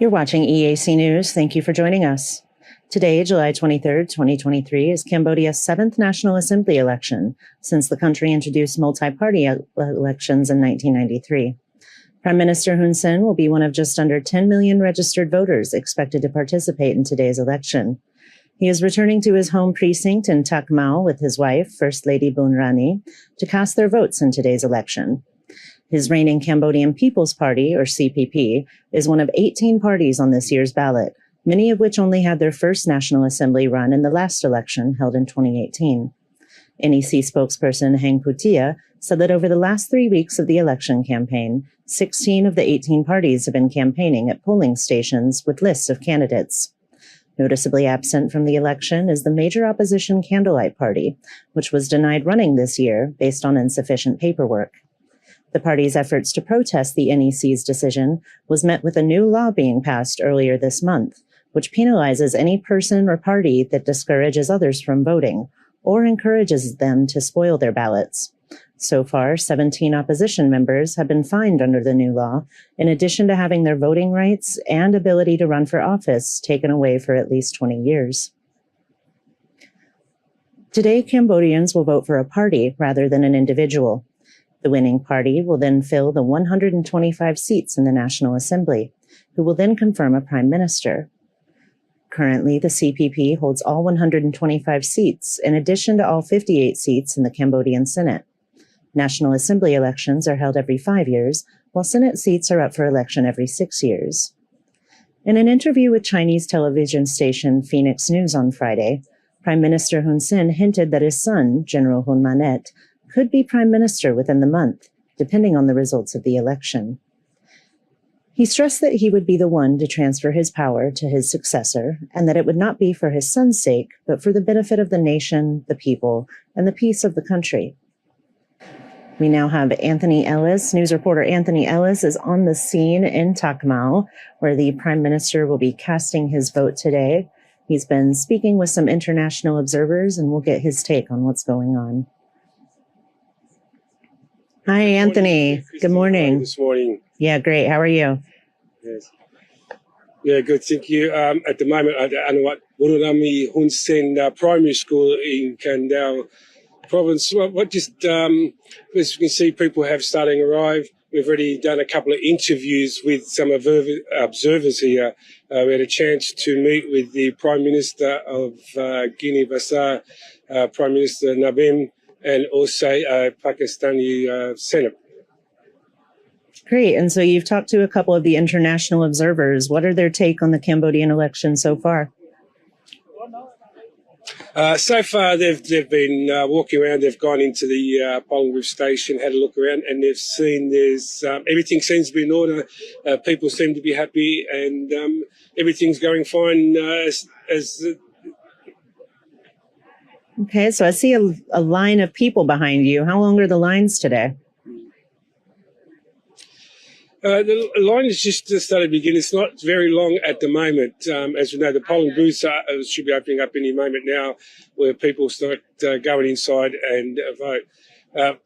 You're watching EAC News. Thank you for joining us. Today, July 23rd, 2023, is Cambodia's 7th National Assembly election since the country introduced multi-party elections in 1993. Prime Minister Hun Sen will be one of just under 10 million registered voters expected to participate in today's election. He is returning to his home precinct in Tak Mao with his wife, First Lady Bun Rani, to cast their votes in today's election. His reigning Cambodian People's Party, or CPP, is one of 18 parties on this year's ballot, many of which only had their first National Assembly run in the last election held in 2018. NEC spokesperson Heng Putia said that over the last 3 weeks of the election campaign, 16 of the 18 parties have been campaigning at polling stations with lists of candidates. Noticeably absent from the election is the major opposition Candlelight Party, which was denied running this year based on insufficient paperwork. The party's efforts to protest the NEC's decision was met with a new law being passed earlier this month, which penalizes any person or party that discourages others from voting or encourages them to spoil their ballots. So far, 17 opposition members have been fined under the new law, in addition to having their voting rights and ability to run for office taken away for at least 20 years. Today, Cambodians will vote for a party rather than an individual. The winning party will then fill the 125 seats in the National Assembly, who will then confirm a prime minister. Currently, the CPP holds all 125 seats, in addition to all 58 seats in the Cambodian Senate. National Assembly elections are held every 5 years, while Senate seats are up for election every 6 years. In an interview with Chinese television station Phoenix News on Friday, Prime Minister Hun Sen hinted that his son, General Hun Manet, could be prime minister within the month, depending on the results of the election. He stressed that he would be the one to transfer his power to his successor, and that it would not be for his son's sake, but for the benefit of the nation, the people, and the peace of the country. We now have Anthony Ellis. News reporter Anthony Ellis is on the scene in Tak Mao, where the prime minister will be casting his vote today. He's been speaking with some international observers, and we'll get his take on what's going on. Hi, Anthony. Good morning. This morning. Yeah, great. How are you? Yes. Yeah, good. Thank you. At the moment, at Anuwat Burunami Hun Sen Primary School in Kandal Province. What just as you can see, people have starting to arrive. We've already done a couple of interviews with some observers here. We had a chance to meet with the Prime Minister of Guinea-Bissau, Prime Minister Nabem, and also Pakistani Senate. Great. And so you've talked to a couple of the international observers. What are their take on the Cambodian election so far? So far, they've been walking around. They've gone into the polling booth station, had a look around, and they've seen there's everything seems to be in order. People seem to be happy, and everything's going fine Okay, so I see a line of people behind you. How long are the lines today? The line has just started to begin. It's not very long at the moment. As we know, the polling booths should be opening up any moment now, where people start going inside and vote.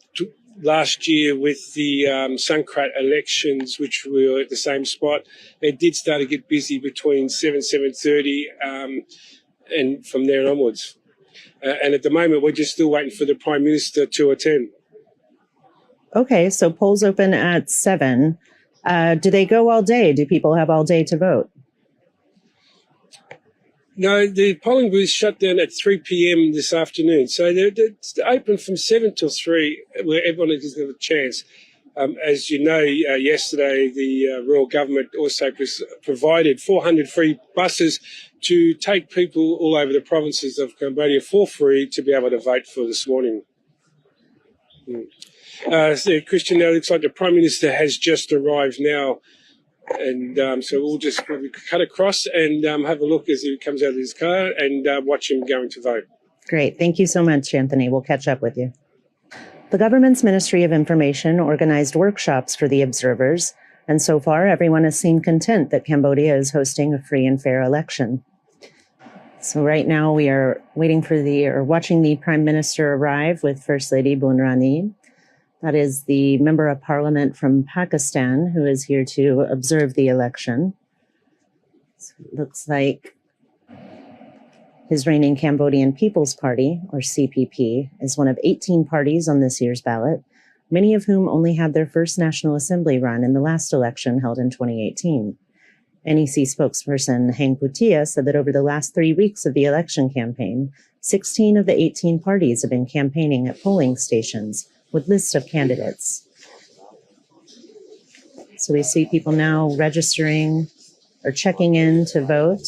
Last year with the Songkran elections, which were at the same spot, it did start to get busy between 7:30, and from there onwards. And at the moment, we're just still waiting for the Prime Minister to attend. Okay, so polls open at 7. Do they go all day? Do people have all day to vote? No, the polling booths shut down at 3 p.m. this afternoon. So they're open from 7 till 3, where everyone has got a chance. As you know, yesterday the Royal Government also provided 400 free buses to take people all over the provinces of Cambodia for free to be able to vote for this morning. So Christian, now it looks like the Prime Minister has just arrived now. And so we'll just probably cut across and have a look as he comes out of his car and watch him going to vote. Great. Thank you so much, Anthony. We'll catch up with you. The government's Ministry of Information organized workshops for the observers, and so far everyone has seemed content that Cambodia is hosting a free and fair election. So right now we are watching the Prime Minister arrive with First Lady Bun Rani. That is the Member of Parliament from Pakistan who is here to observe the election. So it looks like his reigning Cambodian People's Party, or CPP, is one of 18 parties on this year's ballot, many of whom only had their first National Assembly run in the last election held in 2018. NEC spokesperson Heng Putia said that over the last 3 weeks of the election campaign, 16 of the 18 parties have been campaigning at polling stations with lists of candidates. So we see people now registering or checking in to vote.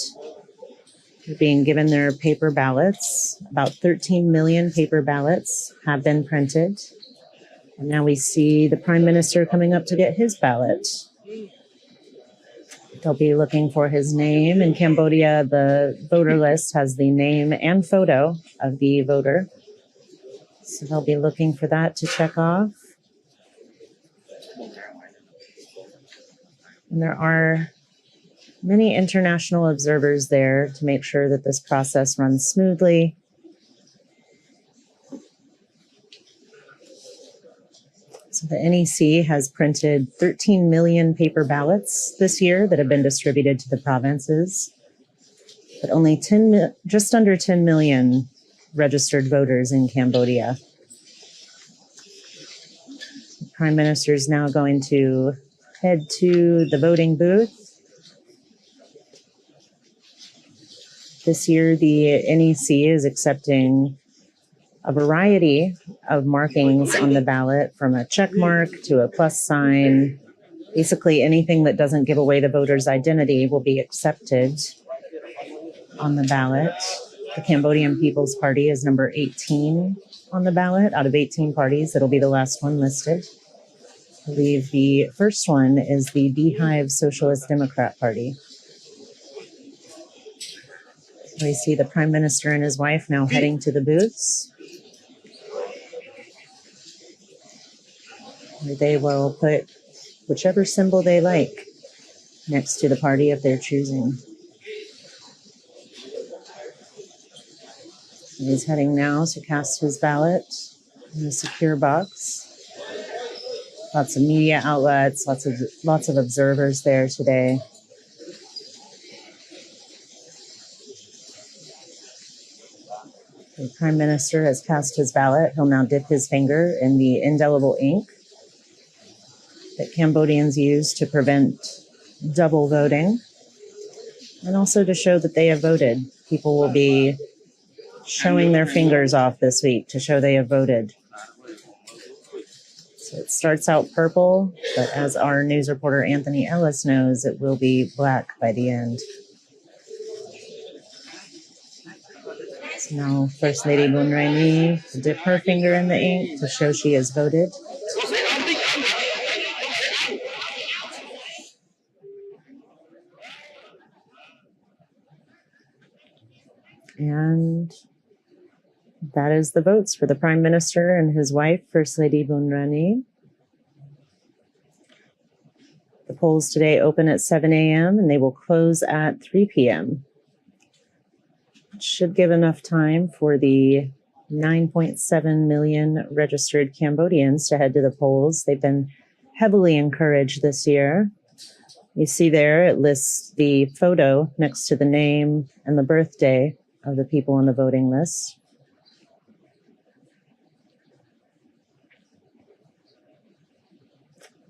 They're being given their paper ballots. About 13 million paper ballots have been printed. And now we see the Prime Minister coming up to get his ballot. They'll be looking for his name. In Cambodia, the voter list has the name and photo of the voter. So they'll be looking for that to check off. And there are many international observers there to make sure that this process runs smoothly. So the NEC has printed 13 million paper ballots this year that have been distributed to the provinces, but only just under 10 million registered voters in Cambodia. The Prime Minister is now going to head to the voting booth. This year, the NEC is accepting a variety of markings on the ballot, from a check mark to a plus sign. Basically, anything that doesn't give away the voter's identity will be accepted on the ballot. The Cambodian People's Party is number 18 on the ballot. Out of 18 parties, it'll be the last one listed. I believe the first one is the Beehive Socialist Democrat Party. We see the Prime Minister and his wife now heading to the booths, where they will put whichever symbol they like next to the party of their choosing. He's heading now to cast his ballot in a secure box. Lots of media outlets, lots of observers there today. The Prime Minister has cast his ballot. He'll now dip his finger in the indelible ink that Cambodians use to prevent double voting, and also to show that they have voted. People will be showing their fingers off this week to show they have voted. So it starts out purple, but as our news reporter Anthony Ellis knows, it will be black by the end. So now First Lady Boon Ray Nee will dip her finger in the ink to show she has voted. And that is the votes for the Prime Minister and his wife, First Lady Boon Ray Nee. The polls today open at 7 a.m. and they will close at 3 p.m. It should give enough time for the 9.7 million registered Cambodians to head to the polls. They've been heavily encouraged this year. You see there, it lists the photo next to the name and the birthday of the people on the voting list.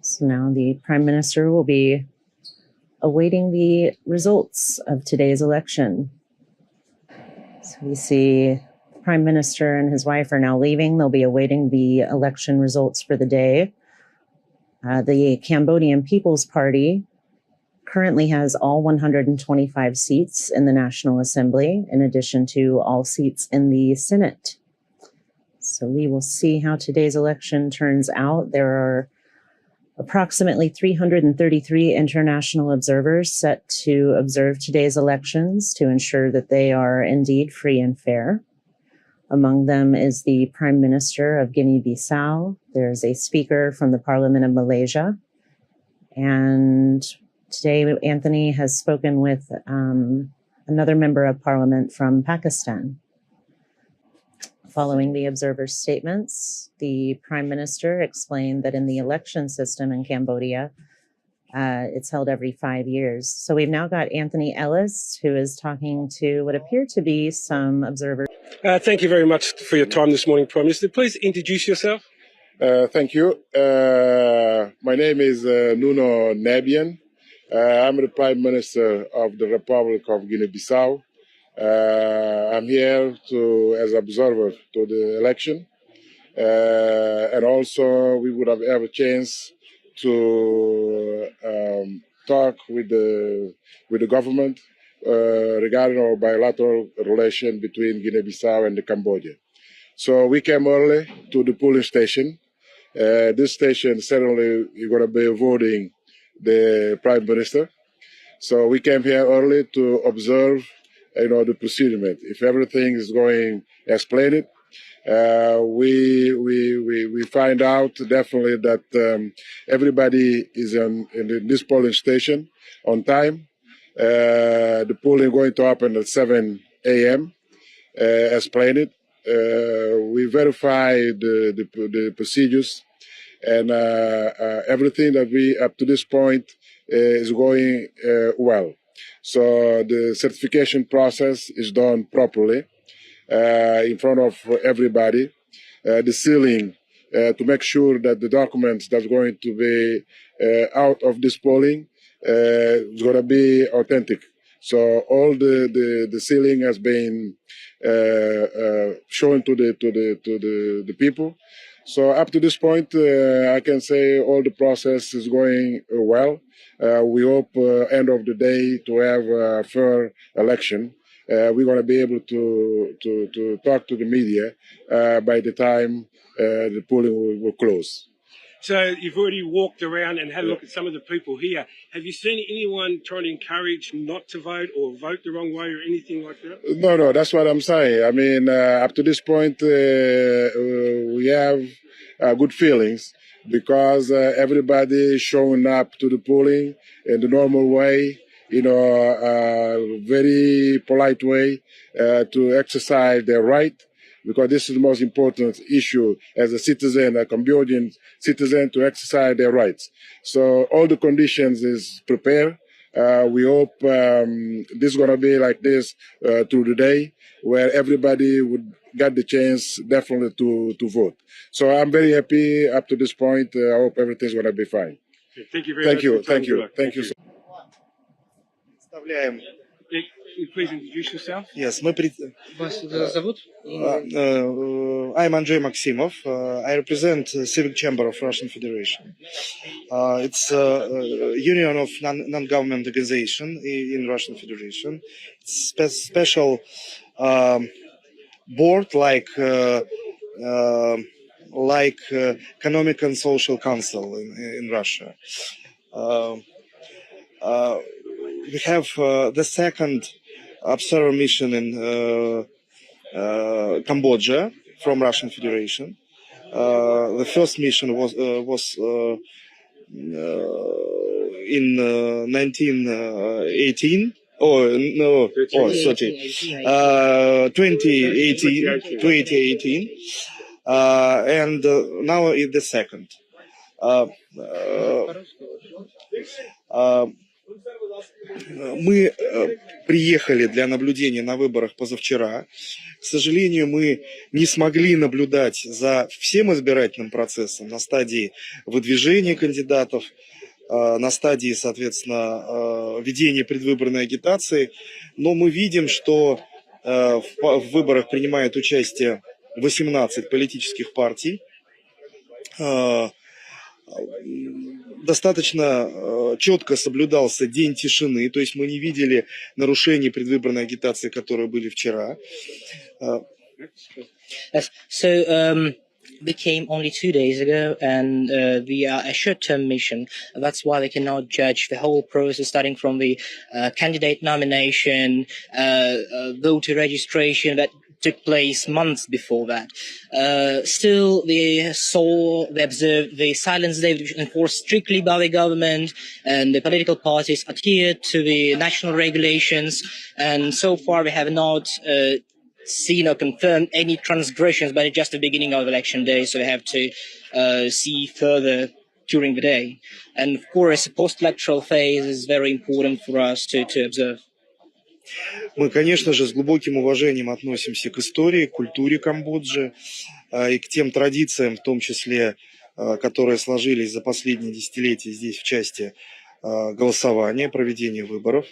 So now the Prime Minister will be awaiting the results of today's election. So we see the Prime Minister and his wife are now leaving. They'll be awaiting the election results for the day. The Cambodian People's Party currently has all 125 seats in the National Assembly, in addition to all seats in the Senate. So we will see how today's election turns out. There are approximately 333 international observers set to observe today's elections to ensure that they are indeed free and fair. Among them is the Prime Minister of Guinea-Bissau. There's a speaker from the Parliament of Malaysia. And today, Anthony has spoken with another member of Parliament from Pakistan. Following the observers' statements, the Prime Minister explained that in the election system in Cambodia, It's held every 5 years. So we've now got Anthony Ellis, who is talking to what appear to be some observers. Thank you very much for your time this morning, Prime Minister. Please introduce yourself. Thank you. My name is Nuno Nebian. I'm the Prime Minister of the Republic of Guinea-Bissau. I'm here as observer to the election. And also we would have a chance to talk with the government regarding our bilateral relation between Guinea-Bissau and Cambodia. So we came early to the polling station. This station certainly you're going to be voting the Prime Minister. So we came here early to observe, the procedure. If everything is going as planned, we find out definitely that everybody is in this polling station on time. The polling going to happen at 7 a.m. As planned. We verify the procedures, and everything that we up to this point is going well. So the certification process is done properly in front of everybody. The sealing to make sure that the documents that's going to be out of this polling is going to be authentic. So all the sealing has been shown to the people. So up to this point, I can say all the process is going well. We hope end of the day to have a fair election. We're going to be able to talk to the media by the time the polling will close. So you've already walked around and had a look at some of the people here. Have you seen anyone trying to encourage not to vote or vote the wrong way or anything like that? No, that's what I'm saying. I mean, up to this point, we have good feelings because everybody is showing up to the polling in the normal way, very polite way to exercise their right. Because this is the most important issue as a citizen, a Cambodian citizen, to exercise their rights. So all the conditions is prepared. We hope this is going to be like this through the day, where everybody would get the chance definitely to vote. So I'm very happy up to this point. I hope everything's going to be fine. Thank you very much. Thank you. Please introduce yourself. Yes, Вас зовут? I'm Andrei Maximov. I represent Civic Chamber of Russian Federation. It's a union of non-government organization in Russian Federation. It's special board like Economic and Social Council in Russia. We have the second observer mission in Cambodia from Russian Federation. The first mission was in 1918. 2018, and now is the second. Мы приехали для наблюдения на выборах позавчера. К сожалению, мы не смогли наблюдать за всем избирательным процессом на стадии выдвижения кандидатов, на стадии, соответственно, ведения предвыборной агитации. Но мы видим, что в выборах принимает участие 18 политических партий. Достаточно четко соблюдался день тишины, то есть мы не видели нарушений предвыборной агитации, которые были вчера. We came only 2 days ago, and we are a short-term mission. That's why we cannot judge the whole process, starting from the candidate nomination, voter registration that took place months before that. Still, they observed the silence day enforced strictly by the government, and the political parties adhered to the national regulations. And so far, we have not seen or confirmed any transgressions, but it's just the beginning of election day, so we have to see further during the day. And of course, the post-electoral phase is very important for us to observe. Мы, конечно же, с глубоким уважением относимся к истории, к культуре Камбоджи и к тем традициям, в том числе, которые сложились за последние десятилетия здесь в части голосования, проведения выборов.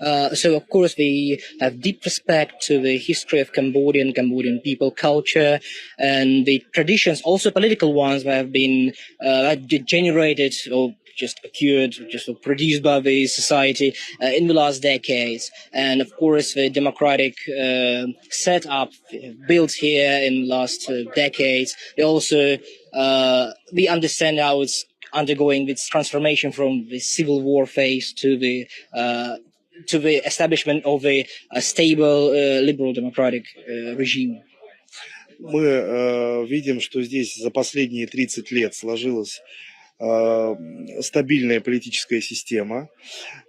So, of course, we have deep respect to the history of Cambodian people, culture, and the traditions, also political ones, that have been generated or just occurred, just produced by the society in the last decades. And of course, the democratic setup built here in the last decades. We also we understand how it's undergoing its transformation from the civil war phase to the establishment of a stable liberal democratic regime. Мы видим, что здесь за последние 30 лет сложилась стабильная политическая система.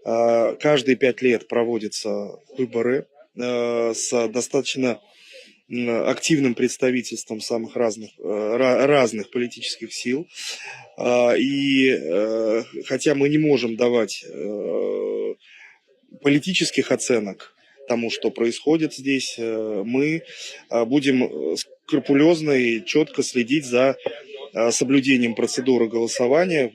Каждые 5 лет проводятся выборы с достаточно активным представительством самых разных политических сил. И хотя мы не можем давать политических оценок тому, что происходит здесь, мы будем скрупулезно и четко следить за соблюдением процедуры голосования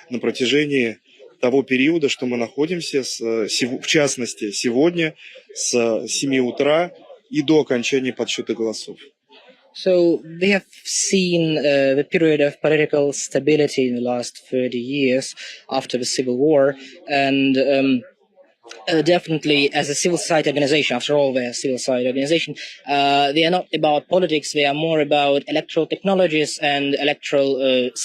на протяжении того периода, что мы находимся, в частности, сегодня с 7 утра и до окончания подсчета голосов. So we have seen the period of political stability in the last 30 years after the Civil War, and definitely as a civil society organization, after all, they're a civil society organization, they are not about politics, they are more about electoral technologies and electoral solutions.